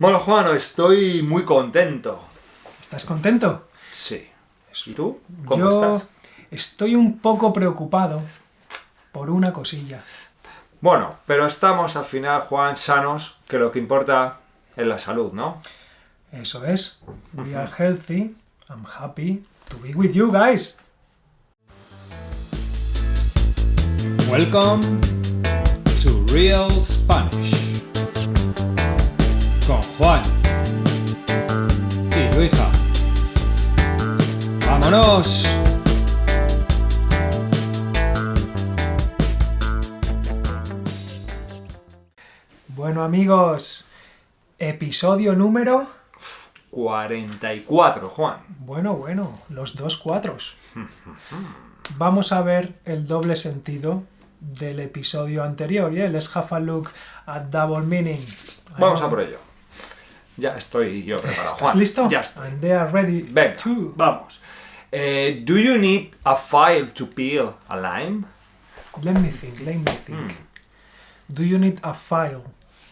Bueno, Juan, estoy muy contento. ¿Estás contento? Sí. ¿Y tú? ¿Cómo estás? Estoy un poco preocupado por una cosilla. Bueno, pero estamos al final, Juan, sanos, que lo que importa es la salud, ¿no? Eso es. We are healthy. I'm happy to be with you guys. Welcome to Real Spanish con Juan y Luisa. ¡Vámonos! Bueno, amigos, episodio número... 44, Juan. Bueno, los 2 cuatros. Vamos a ver el doble sentido del episodio anterior, ¿eh? Let's have a look at double meaning. Vamos a por ello. Ya estoy yo preparado, ¿Estás Juan. listo? Ya estoy. And they are ready Venga, too. vamos. Do you need a file to peel a lime? Let me think. Do you need a file?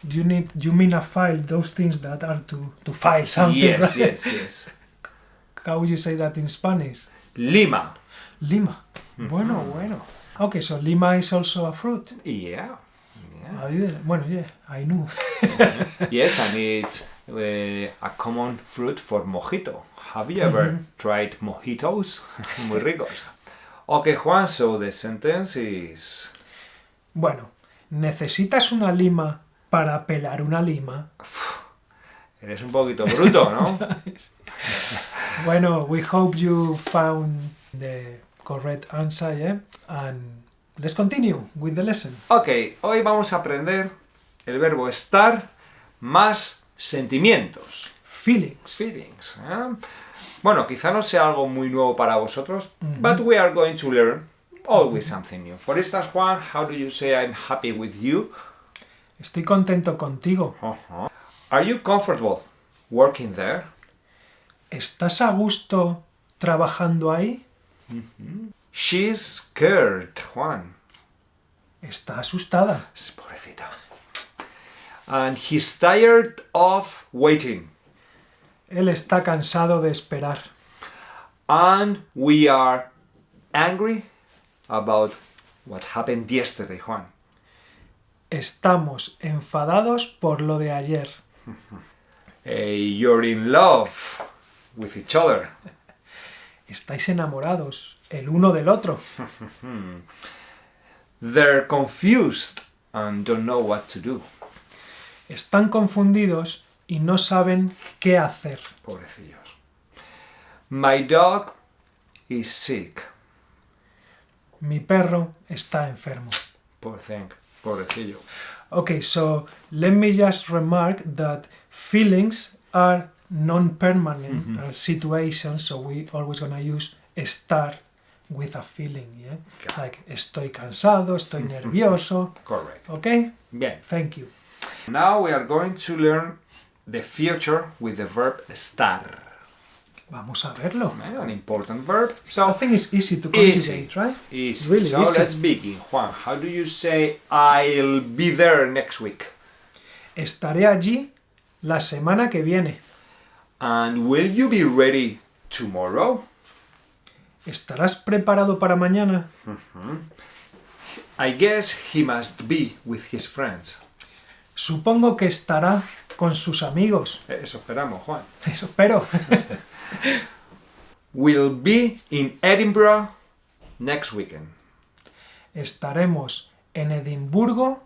You mean a file, those things that are to file something, Yes, right? yes. How would you say that in Spanish? Lima. Lima. Bueno. Okay, so lima is also a fruit. Yeah. I didn't, bueno, yeah, I knew. Yes, and it's a common fruit for mojito. Have you ever tried mojitos? Muy ricos. Okay, Juan, so the sentence is... Bueno, ¿necesitas una lima para pelar una lima? Eres un poquito bruto, ¿no? Bueno, we hope you found the correct answer, yeah? And let's continue with the lesson. Ok, hoy vamos a aprender el verbo estar más sentimientos. Feelings. ¿Eh? Bueno, quizá no sea algo muy nuevo para vosotros, but we are going to learn always something new. For instance, Juan, how do you say I'm happy with you? Estoy contento contigo. Are you comfortable working there? ¿Estás a gusto trabajando ahí? She's scared, Juan. Está asustada. Pobrecita. And he's tired of waiting. Él está cansado de esperar. And we are angry about what happened yesterday, Juan. Estamos enfadados por lo de ayer. You're in love with each other. Estáis enamorados el uno del otro. They're confused and don't know what to do. Están confundidos y no saben qué hacer. Pobrecillos. My dog is sick. Mi perro está enfermo. Poor thing. Pobrecillo. Okay, so let me just remark that feelings are non-permanent situations, so we always gonna use estar with a feeling, yeah? Okay. Like estoy cansado, estoy nervioso. Correct. Okay? Bien. Thank you. Now we are going to learn the future with the verb estar. Vamos a verlo. An important verb. So I think it's easy to conjugate, right? Easy. Really So easy. let's begin. Juan, how do you say I'll be there next week? Estaré allí la semana que viene. And will you be ready tomorrow? ¿Estarás preparado para mañana? I guess he must be with his friends. Supongo que estará con sus amigos. Eso esperamos, Juan. Eso espero. We'll be in Edinburgh next weekend. Estaremos en Edimburgo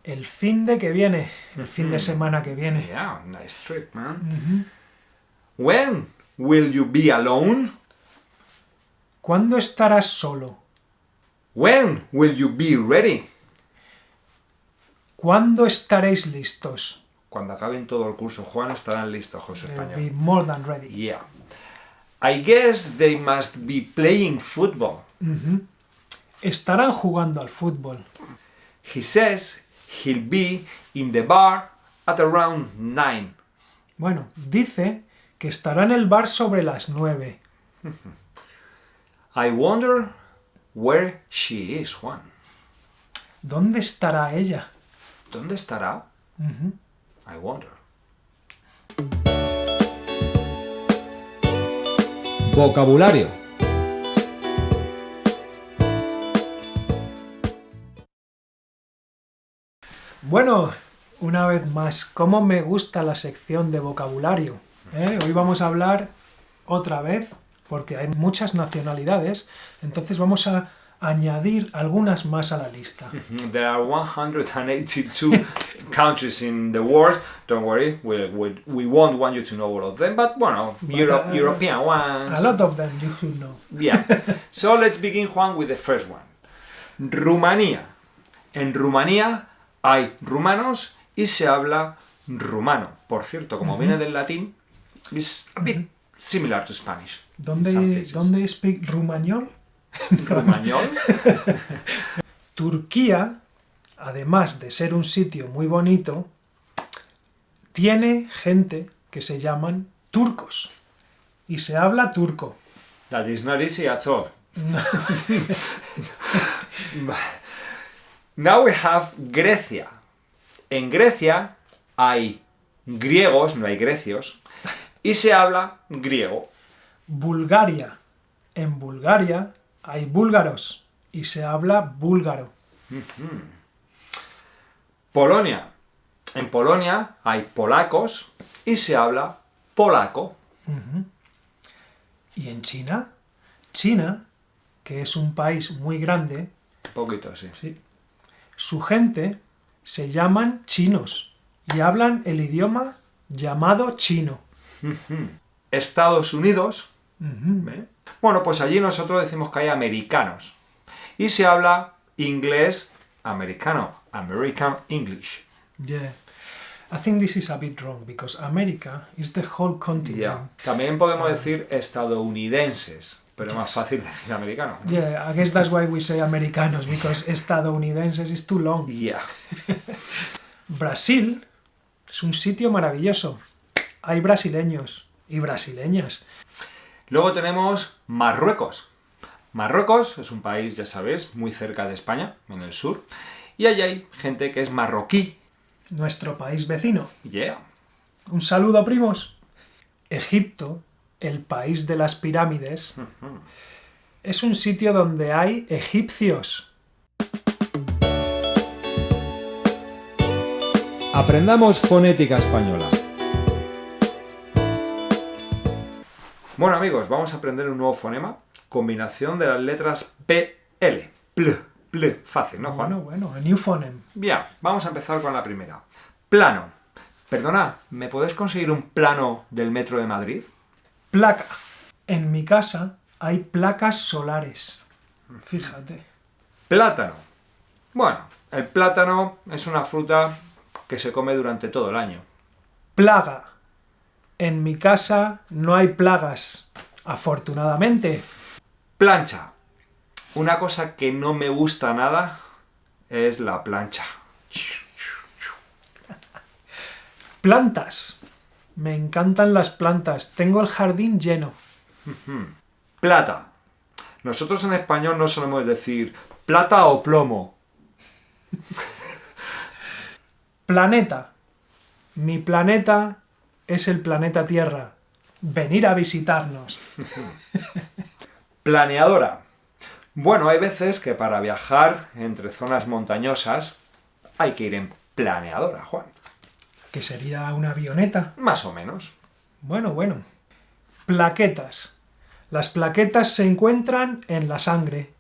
el fin de que viene, el fin de semana que viene. Yeah, nice trip, man. When will you be alone? ¿Cuándo estarás solo? When will you be ready? ¿Cuándo estaréis listos? Cuando acaben todo el curso, Juan, estarán listos, José They'll Español. be more than ready. Yeah. I guess they must be playing football. Estarán jugando al fútbol. He says he'll be in the bar at around 9. Bueno, dice que estará en el bar sobre las 9. I wonder where she is, Juan. ¿Dónde estará ella? ¿Dónde estará? I wonder. Vocabulario. Bueno, una vez más, ¿cómo me gusta la sección de vocabulario? Hoy vamos a hablar otra vez, porque hay muchas nacionalidades, entonces vamos a añadir algunas más a la lista. There are 182 countries in the world. Don't worry, we won't want you to know all of them, but bueno, But, European ones. A lot of them you should know. Yeah. So let's begin, Juan, with the first one. Rumanía. En Rumanía hay rumanos y se habla rumano. Por cierto, como viene del latín, it's a bit similar to Spanish. ¿Dónde speak rumañol? Rumañol. Turquía, además de ser un sitio muy bonito, tiene gente que se llaman turcos y se habla turco. That is not easy at all. Now we have Grecia. En Grecia hay griegos, no hay grecios, y se habla griego. Bulgaria. En Bulgaria hay búlgaros y se habla búlgaro. Polonia. En Polonia hay polacos y se habla polaco. ¿Y en China? China, que es un país muy grande, Un poquito, sí. sí, su gente se llaman chinos y hablan el idioma llamado chino. Estados Unidos. ¿Ve? Bueno, pues allí nosotros decimos que hay americanos. Y se habla inglés americano. American English. Yeah. I think this is a bit wrong because America is the whole continent. Yeah. También podemos So- decir estadounidenses, pero es más Yes. fácil decir americano. Yeah, I guess that's why we say americanos, because estadounidenses is too long. Yeah. Brasil es un sitio maravilloso. Hay brasileños y brasileñas. Luego tenemos Marruecos. Marruecos es un país, ya sabéis, muy cerca de España, en el sur. Y allí hay gente que es marroquí. Nuestro país vecino. Yeah. Un saludo, primos. Egipto, el país de las pirámides, es un sitio donde hay egipcios. Aprendamos fonética española. Bueno, amigos, vamos a aprender un nuevo fonema. Combinación de las letras PL. Pl. Fácil, ¿no, Juan? Bueno, a new phoneme. Bien, vamos a empezar con la primera. Plano. Perdona, ¿me puedes conseguir un plano del metro de Madrid? Placa. En mi casa hay placas solares. Fíjate. Plátano. Bueno, el plátano es una fruta que se come durante todo el año. Plaga. En mi casa no hay plagas, afortunadamente. Plancha. Una cosa que no me gusta nada es la plancha. Plantas. Me encantan las plantas. Tengo el jardín lleno. Plata. Nosotros en español no solemos decir plata o plomo. Planeta. Mi planeta es el planeta Tierra. Venir a visitarnos. Planeadora. Bueno, hay veces que para viajar entre zonas montañosas hay que ir en planeadora, Juan. Que sería una avioneta. Más o menos. Bueno. Plaquetas. Las plaquetas se encuentran en la sangre.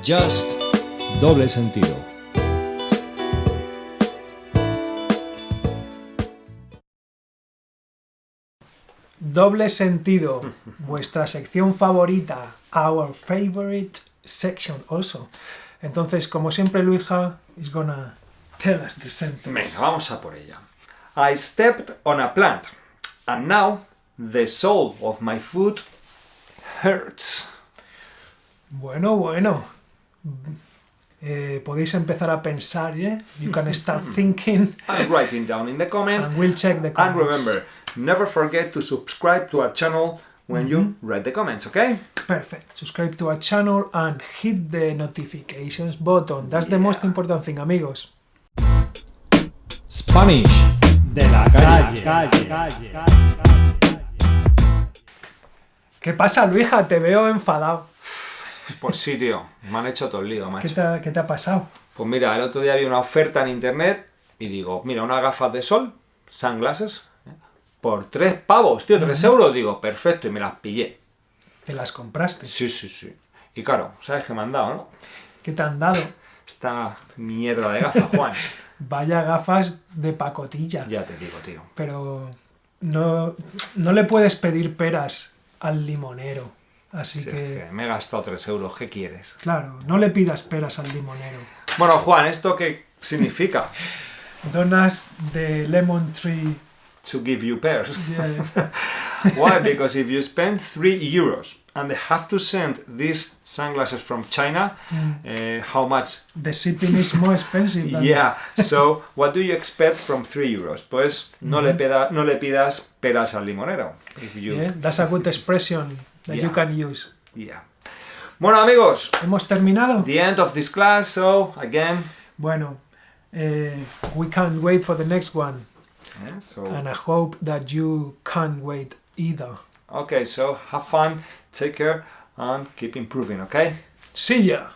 Just, doble sentido. Doble sentido, vuestra sección favorita, our favorite section also. Entonces, como siempre, Luija is gonna tell us the sentence. Venga, vamos a por ella. I stepped on a plant, and now the sole of my foot hurts. Bueno. Podéis empezar a pensar, ¿eh? You can start thinking. And writing down in the comments. And we'll check the And comments. remember, never forget to subscribe to our channel when you read the comments, okay? Perfect. Subscribe to our channel and hit the notifications button. That's the most important thing, amigos. Spanish De la calle. ¿Qué pasa, Luija? Te veo enfadado. Pues sí, tío, me han hecho todo el lío, macho. ¿Qué te ha pasado? Pues mira, el otro día vi una oferta en internet y digo, mira, unas gafas de sol, sunglasses, por 3 pavos, tío, 3 euros. Digo, perfecto, y me las pillé. ¿Te las compraste? Sí. Y claro, ¿sabes qué me han dado, no? ¿Qué te han dado? Esta mierda de gafas, Juan. Vaya gafas de pacotilla. Ya te digo, tío. Pero no le puedes pedir peras al limonero. Así Sí, que, me he gastado 3 euros, ¿qué quieres? claro, no le pidas peras al limonero. Bueno, Juan, ¿esto qué significa? Don't ask the lemon tree. To give you pears. Yeah. Why? Because if you spend 3 euros and they have to send these sunglasses from China, how much? The shipping is more expensive than Yeah, so what do you expect from 3 euros? Pues no le pidas peras al limonero. If you... Yeah, that's a good expression that you Yeah. can use. Yeah. Bueno, amigos, ¿Hemos terminado? the end of this class, so again... Bueno, we can't wait for the next one. So, And I hope that you can't wait either. okay, so have fun, take care, and keep improving, okay? See ya!